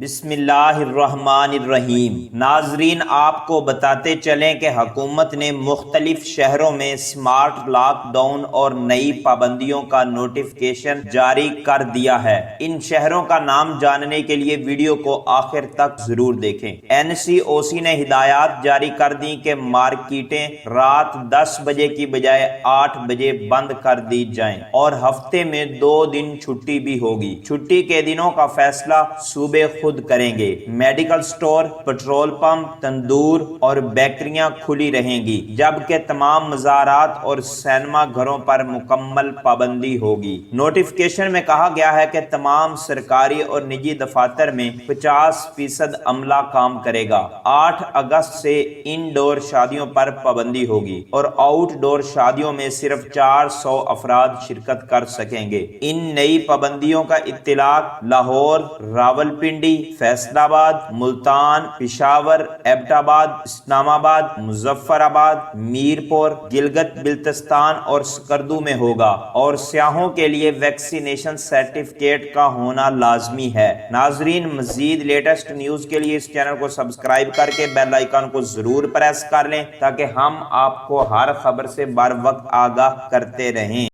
بسم اللہ الرحمن الرحیم۔ ناظرین، آپ کو بتاتے چلیں کہ حکومت نے مختلف شہروں میں سمارٹ لاک ڈاؤن اور نئی پابندیوں کا نوٹیفکیشن جاری کر دیا ہے۔ ان شہروں کا نام جاننے کے لیے ویڈیو کو آخر تک ضرور دیکھیں۔ NCOC نے ہدایات جاری کر دی کہ مارکیٹیں رات 10 بجے کی بجائے 8 بجے بند کر دی جائیں اور ہفتے میں 2 دن چھٹی بھی ہوگی۔ چھٹی کے دنوں کا فیصلہ صوبے خود کریں گے۔ میڈیکل سٹور، پیٹرول پمپ، تندور اور بیکریاں کھلی رہیں گی، جبکہ تمام مزارات اور سینما گھروں پر مکمل پابندی ہوگی۔ نوٹیفکیشن میں کہا گیا ہے کہ تمام سرکاری اور نجی دفاتر میں 50% عملہ کام کرے گا۔ 8 اگست سے ان ڈور شادیوں پر پابندی ہوگی اور آؤٹ ڈور شادیوں میں صرف 400 افراد شرکت کر سکیں گے۔ ان نئی پابندیوں کا اطلاق لاہور، راولپنڈی، فیصل آباد، ملتان، پشاور، ایبٹ آباد، اسلام آباد، مظفر آباد، میرپور، گلگت بلتستان اور سکردو میں ہوگا، اور سیاحوں کے لیے ویکسینیشن سرٹیفکیٹ کا ہونا لازمی ہے۔ ناظرین، مزید لیٹسٹ نیوز کے لیے اس چینل کو سبسکرائب کر کے بیل آئیکن کو ضرور پریس کر لیں تاکہ ہم آپ کو ہر خبر سے بر وقت آگاہ کرتے رہیں۔